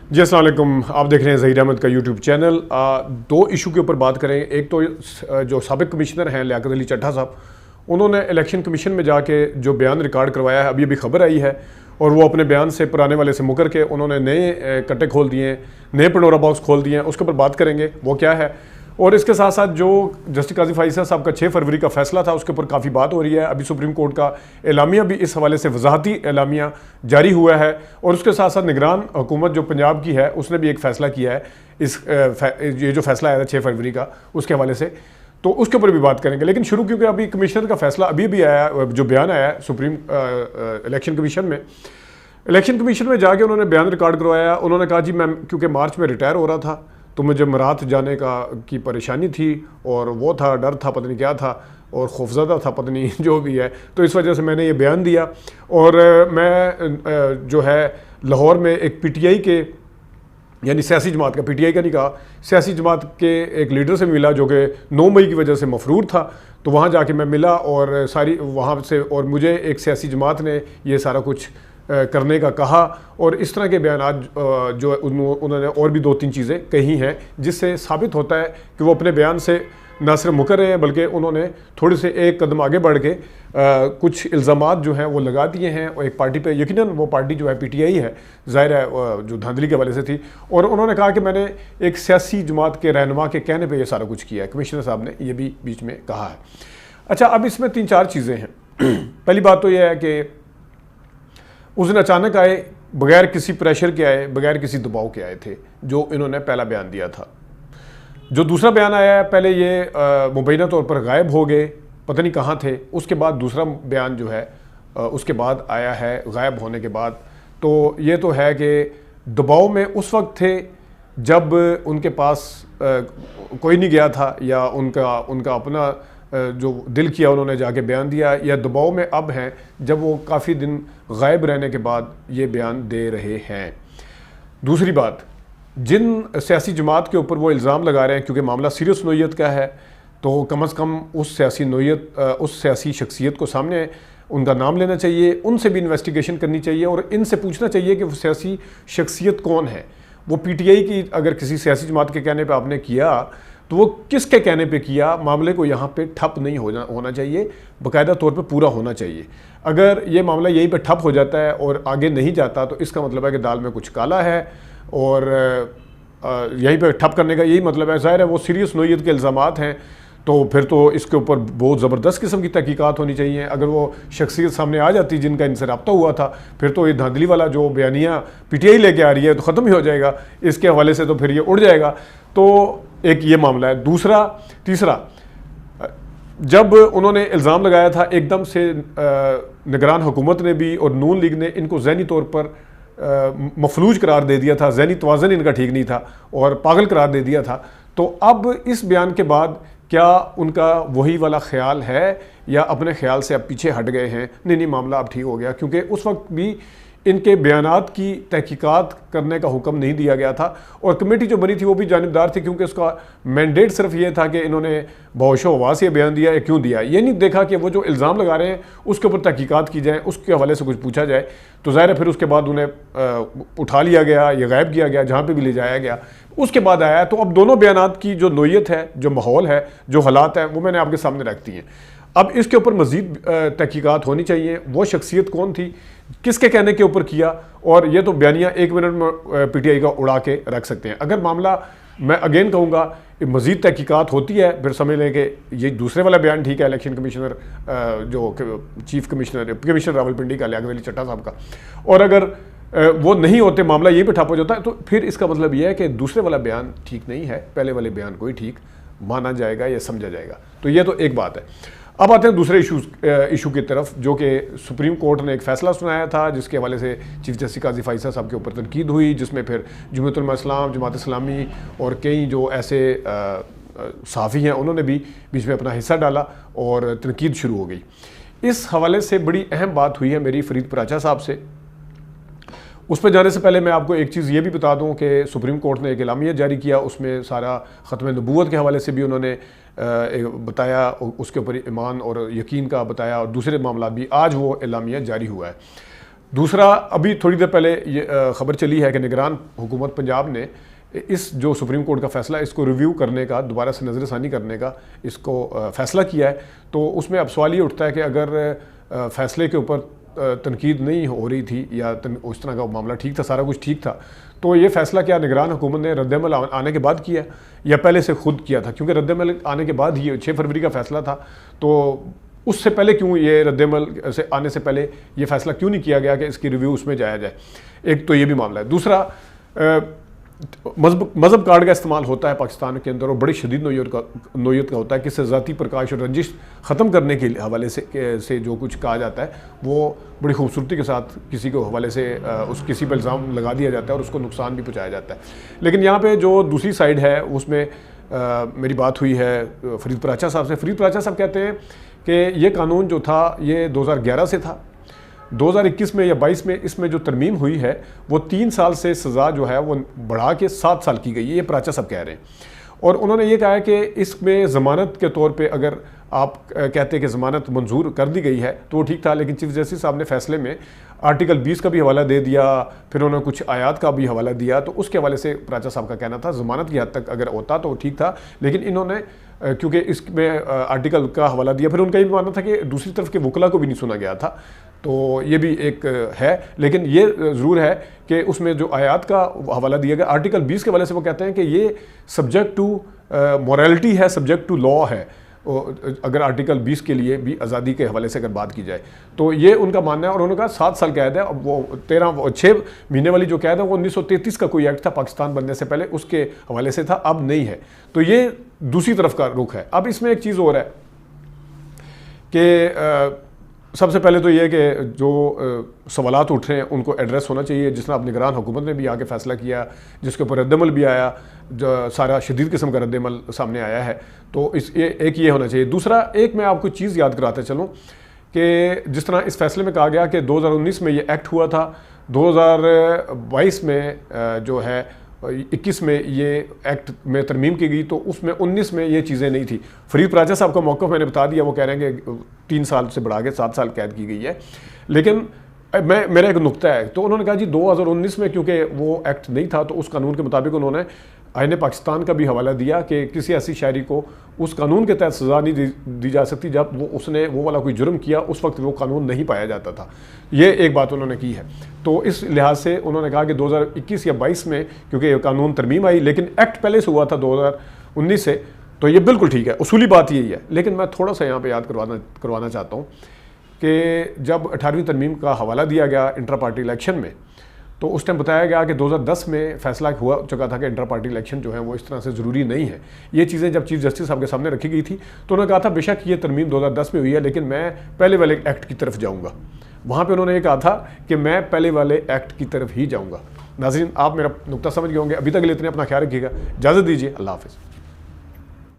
جی السلام علیکم، آپ دیکھ رہے ہیں ظہیر احمد کا یوٹیوب چینل۔ دو ایشو کے اوپر بات کریں۔ ایک تو جو سابق کمشنر ہیں لیاقت علی چٹھا صاحب، انہوں نے الیکشن کمیشن میں جا کے جو بیان ریکارڈ کروایا ہے، ابھی خبر آئی ہے، اور وہ اپنے بیان سے پرانے والے سے مکر کے انہوں نے نئے کٹے کھول دیے ہیں، نئے پنڈورا باکس کھول دیے ہیں۔ اس کے اوپر بات کریں گے وہ کیا ہے، اور اس کے ساتھ ساتھ جو جسٹس قاضی فائز صاحب کا 6 فروری کا فیصلہ تھا، اس کے اوپر کافی بات ہو رہی ہے۔ ابھی سپریم کورٹ کا اعلامیہ بھی اس حوالے سے وضاحتی اعلامیہ جاری ہوا ہے، اور اس کے ساتھ ساتھ نگران حکومت جو پنجاب کی ہے اس نے بھی ایک فیصلہ کیا ہے، یہ جو فیصلہ آیا تھا 6 فروری کا، اس کے حوالے سے تو اس کے اوپر بھی بات کریں گے۔ لیکن شروع کیونکہ ابھی کمشنر کا فیصلہ ابھی آیا، جو بیان آیا ہے سپریم الیکشن کمیشن میں جا کے انہوں نے بیان ریکارڈ کروایا۔ انہوں نے کہا جی میں کیونکہ مارچ میں ریٹائر ہو رہا تھا تو مجھے مرات جانے کی پریشانی تھی، اور وہ تھا، ڈر تھا، پتہ نہیں کیا تھا، اور خوفزدہ تھا، پتہ نہیں جو بھی ہے، تو اس وجہ سے میں نے یہ بیان دیا۔ اور میں جو ہے لاہور میں ایک پی ٹی آئی کے، یعنی سیاسی جماعت کا، پی ٹی آئی کا نہیں کہا، سیاسی جماعت کے ایک لیڈر سے ملا جو کہ 9 مئی کی وجہ سے مفرور تھا، تو وہاں جا کے میں ملا، اور ساری وہاں سے، اور مجھے ایک سیاسی جماعت نے یہ سارا کچھ کرنے کا کہا، اور اس طرح کے بیانات جو انہوں نے اور بھی 2-3 چیزیں کہی ہیں، جس سے ثابت ہوتا ہے کہ وہ اپنے بیان سے نہ صرف مکر رہے ہیں بلکہ انہوں نے تھوڑے سے ایک قدم آگے بڑھ کے کچھ الزامات جو ہیں وہ لگا دیے ہیں، اور ایک پارٹی پہ، یقیناً وہ پارٹی جو ہے پی ٹی آئی ہے، ظاہر ہے جو دھاندلی کے حوالے سے تھی، اور انہوں نے کہا کہ میں نے ایک سیاسی جماعت کے رہنما کے کہنے پہ یہ سارا کچھ کیا ہے۔ کمشنر صاحب نے یہ بھی بیچ میں کہا ہے۔ اچھا، اب اس میں 3-4 چیزیں ہیں۔ پہلی بات تو یہ ہے کہ اس دن اچانک آئے، بغیر کسی پریشر کے آئے، بغیر کسی دباؤ کے آئے تھے، جو انہوں نے پہلا بیان دیا تھا۔ جو دوسرا بیان آیا ہے، پہلے یہ مبینہ طور پر غائب ہو گئے، پتہ نہیں کہاں تھے، اس کے بعد دوسرا بیان جو ہے اس کے بعد آیا ہے غائب ہونے کے بعد۔ تو یہ تو ہے کہ دباؤ میں اس وقت تھے جب ان کے پاس کوئی نہیں گیا تھا، یا ان کا اپنا جو دل کیا انہوں نے جا کے بیان دیا، یا دباؤ میں اب ہیں جب وہ کافی دن غائب رہنے کے بعد یہ بیان دے رہے ہیں۔ دوسری بات، جن سیاسی جماعت کے اوپر وہ الزام لگا رہے ہیں، کیونکہ معاملہ سیریس نوعیت کا ہے، تو کم از کم اس سیاسی شخصیت کو سامنے ان کا نام لینا چاہیے، ان سے بھی انویسٹیگیشن کرنی چاہیے، اور ان سے پوچھنا چاہیے کہ وہ سیاسی شخصیت کون ہے۔ وہ پی ٹی آئی کی اگر کسی سیاسی جماعت کے کہنے پہ آپ نے کیا تو وہ کس کے کہنے پہ کیا؟ معاملے کو یہاں پہ ٹھپ نہیں ہونا چاہیے، باقاعدہ طور پہ پورا ہونا چاہیے۔ اگر یہ معاملہ یہیں پہ ٹھپ ہو جاتا ہے اور آگے نہیں جاتا تو اس کا مطلب ہے کہ دال میں کچھ کالا ہے، اور یہیں پہ ٹھپ کرنے کا یہی مطلب ہے۔ ظاہر ہے وہ سیریس نوعیت کے الزامات ہیں، تو پھر تو اس کے اوپر بہت زبردست قسم کی تحقیقات ہونی چاہیے۔ اگر وہ شخصیت سامنے آ جاتی جن کا ان سے رابطہ ہوا تھا، پھر تو یہ دھاندلی والا جو بیانیہ پی ٹی آئی لے کے آ رہی ہے تو ختم ہی ہو جائے گا، اس کے حوالے سے تو پھر یہ اڑ جائے گا۔ تو ایک یہ معاملہ ہے۔ تیسرا، جب انہوں نے الزام لگایا تھا، ایک دم سے نگران حکومت نے بھی اور نون لیگ نے ان کو ذہنی طور پر مفلوج قرار دے دیا تھا، ذہنی توازن ان کا ٹھیک نہیں تھا اور پاگل قرار دے دیا تھا۔ تو اب اس بیان کے بعد کیا ان کا وہی والا خیال ہے، یا اپنے خیال سے اب پیچھے ہٹ گئے ہیں؟ نہیں، معاملہ اب ٹھیک ہو گیا، کیونکہ اس وقت بھی ان کے بیانات کی تحقیقات کرنے کا حکم نہیں دیا گیا تھا، اور کمیٹی جو بنی تھی وہ بھی جانبدار تھی، کیونکہ اس کا مینڈیٹ صرف یہ تھا کہ انہوں نے بہوش و حواس یہ بیان دیا ہے، کیوں دیا؟ یہ نہیں دیکھا کہ وہ جو الزام لگا رہے ہیں اس کے اوپر تحقیقات کی جائیں، اس کے حوالے سے کچھ پوچھا جائے۔ تو ظاہر ہے پھر اس کے بعد انہیں اٹھا لیا گیا یا غائب کیا گیا، جہاں پہ بھی لے جایا گیا، اس کے بعد آیا۔ تو اب دونوں بیانات کی جو نوعیت ہے، جو ماحول ہے، جو حالات ہیں، وہ میں نے آپ کے سامنے رکھ دی ہیں۔ اب اس کے اوپر مزید تحقیقات ہونی چاہیے، وہ شخصیت کون تھی، کس کے کہنے کے اوپر کیا، اور یہ تو بیانیہ 1 منٹ میں پی ٹی آئی کا اڑا کے رکھ سکتے ہیں۔ اگر معاملہ، میں اگین کہوں گا، مزید تحقیقات ہوتی ہے، پھر سمجھ لیں کہ یہ دوسرے والا بیان ٹھیک ہے، الیکشن کمشنر جو چیف کمشنر راولپنڈی کا، لیاقت علی چٹھا صاحب کا، اور اگر وہ نہیں ہوتے، معاملہ یہیں پہ ٹھپ ہو جاتا ہے، تو پھر اس کا مطلب یہ ہے کہ دوسرے والا بیان ٹھیک نہیں ہے، پہلے والے بیان کو ہی ٹھیک مانا جائے گا یا سمجھا جائے گا۔ تو یہ تو ایک بات ہے۔ اب آتے ہیں دوسرے ایشو کی طرف، جو کہ سپریم کورٹ نے ایک فیصلہ سنایا تھا، جس کے حوالے سے چیف جسٹس قاضی فائز صاحب کے اوپر تنقید ہوئی، جس میں پھر جمعیت علماء اسلام، جماعت اسلامی اور کئی جو ایسے صحافی ہیں انہوں نے بھی بیچ میں اپنا حصہ ڈالا اور تنقید شروع ہو گئی۔ اس حوالے سے بڑی اہم بات ہوئی ہے میری فرید پراچا صاحب سے۔ اس پہ جانے سے پہلے میں آپ کو ایک چیز یہ بھی بتا دوں کہ سپریم کورٹ نے ایک اعلامیہ جاری کیا، اس میں سارا ختم نبوت کے حوالے سے بھی انہوں نے بتایا، اس کے اوپر ایمان اور یقین کا بتایا، اور دوسرے معاملات بھی۔ آج وہ اعلامیہ جاری ہوا ہے۔ دوسرا ابھی تھوڑی دیر پہلے یہ خبر چلی ہے کہ نگران حکومت پنجاب نے اس جو سپریم کورٹ کا فیصلہ اس کو ریویو کرنے کا، دوبارہ سے نظر ثانی کرنے کا اس کو فیصلہ کیا ہے. تو اس میں اب سوال یہ اٹھتا ہے کہ اگر فیصلے کے اوپر تنقید نہیں ہو رہی تھی یا اس طرح کا معاملہ ٹھیک تھا، سارا کچھ ٹھیک تھا، تو یہ فیصلہ کیا نگران حکومت نے رد عمل آنے کے بعد کیا یا پہلے سے خود کیا تھا؟ کیونکہ رد عمل آنے کے بعد ہی 6 فروری کا فیصلہ تھا، تو اس سے پہلے کیوں یہ رد عمل سے آنے سے پہلے یہ فیصلہ کیوں نہیں کیا گیا کہ اس کی ریویو اس میں جایا جائے؟ ایک تو یہ بھی معاملہ ہے. دوسرا مذہب کارڈ کا استعمال ہوتا ہے پاکستان کے اندر، اور بڑی شدید نوعیت کا ہوتا ہے کہ اس سے ذاتی پرکاش اور رنجش ختم کرنے کے حوالے سے جو کچھ کہا جاتا ہے وہ بڑی خوبصورتی کے ساتھ کسی کے حوالے سے اس کسی پہ الزام لگا دیا جاتا ہے اور اس کو نقصان بھی پہنچایا جاتا ہے. لیکن یہاں پہ جو دوسری سائیڈ ہے اس میں میری بات ہوئی ہے فرید پراچا صاحب سے. فرید پراچا صاحب کہتے ہیں کہ یہ قانون جو تھا یہ 2011 سے تھا، 2021 میں یا 22 میں اس میں جو ترمیم ہوئی ہے وہ 3 سال سے سزا جو ہے وہ بڑھا کے 7 سال کی گئی ہے، یہ پراچا صاحب کہہ رہے ہیں. اور انہوں نے یہ کہا ہے کہ اس میں ضمانت کے طور پہ اگر آپ کہتے ہیں کہ ضمانت منظور کر دی گئی ہے تو وہ ٹھیک تھا، لیکن چیف جسٹس صاحب نے فیصلے میں آرٹیکل 20 کا بھی حوالہ دے دیا، پھر انہوں نے کچھ آیات کا بھی حوالہ دیا، تو اس کے حوالے سے پراچا صاحب کا کہنا تھا ضمانت کی حد تک اگر ہوتا تو وہ ٹھیک تھا. لیکن انہوں نے کیونکہ اس میں آرٹیکل کا حوالہ دیا، پھر ان کا یہ بھی ماننا تھا کہ دوسری طرف کے وکلا کو بھی نہیں سنا گیا تھا، تو یہ بھی ایک ہے. لیکن یہ ضرور ہے کہ اس میں جو آیات کا حوالہ دیا گیا آرٹیکل 20 کے حوالے سے، وہ کہتے ہیں کہ یہ سبجیکٹ ٹو مورالٹی ہے، سبجیکٹ ٹو لا ہے. اگر آرٹیکل 20 کے لیے بھی آزادی کے حوالے سے اگر بات کی جائے تو یہ ان کا ماننا ہے. اور انہوں نے کہا 7 سال قید ہے. اب وہ 6 مہینے والی جو قید ہے وہ 1933 کا کوئی ایکٹ تھا پاکستان بننے سے پہلے، اس کے حوالے سے تھا، اب نہیں ہے. تو یہ دوسری طرف کا رخ ہے. اب اس میں ایک چیز اور ہے کہ سب سے پہلے تو یہ کہ جو سوالات اٹھ رہے ہیں ان کو ایڈریس ہونا چاہیے، جس طرح اب نگران حکومت نے بھی آ کے فیصلہ کیا، جس کے اوپر رد عمل بھی آیا، جو سارا شدید قسم کا رد عمل سامنے آیا ہے. تو ایک یہ ہونا چاہیے. دوسرا ایک میں آپ کو چیز یاد کراتا چلوں کہ جس طرح اس فیصلے میں کہا گیا کہ 2019 میں یہ ایکٹ ہوا تھا، 2022 میں جو ہے 21 میں یہ ایکٹ میں ترمیم کی گئی، تو اس میں 19 میں یہ چیزیں نہیں تھی. فرید پراچا صاحب کا موقف میں نے بتا دیا، وہ کہہ رہے ہیں کہ 3 سال سے بڑھا کے 7 سال قید کی گئی ہے. لیکن میرا ایک نقطہ ہے، تو انہوں نے کہا جی 2019 میں کیونکہ وہ ایکٹ نہیں تھا تو اس قانون کے مطابق انہوں نے آئین پاکستان کا بھی حوالہ دیا کہ کسی ایسی شہری کو اس قانون کے تحت سزا نہیں دی جا سکتی جب اس نے وہ والا کوئی جرم کیا، اس وقت وہ قانون نہیں پایا جاتا تھا. یہ ایک بات انہوں نے کی ہے. تو اس لحاظ سے انہوں نے کہا کہ 2021 یا 22 میں کیونکہ یہ قانون ترمیم آئی، لیکن ایکٹ پہلے سے ہوا تھا 2019 سے، تو یہ بالکل ٹھیک ہے. اصولی بات یہی ہے. لیکن میں تھوڑا سا یہاں پہ یاد کروانا چاہتا ہوں کہ جب 18ویں ترمیم کا حوالہ دیا گیا انٹرا پارٹی الیکشن میں، تو اس ٹائم بتایا گیا کہ 2010 میں فیصلہ ہوا چکا تھا کہ انٹرا پارٹی الیکشن جو ہے وہ اس طرح سے ضروری نہیں ہے. یہ چیزیں جب چیف جسٹس صاحب کے سامنے رکھی گئی تھی تو انہوں نے کہا تھا بے شک یہ ترمیم 2010 میں ہوئی ہے، لیکن میں پہلے والے ایکٹ کی طرف جاؤں گا. وہاں پہ انہوں نے یہ کہا تھا کہ میں پہلے والے ایکٹ کی طرف ہی جاؤں گا. ناظرین، آپ میرا نقطہ سمجھ گئے ہوں گے. ابھی تک لیتے ہیں، اپنا خیال رکھیے گا. اجازت دیجیے. اللہ حافظ.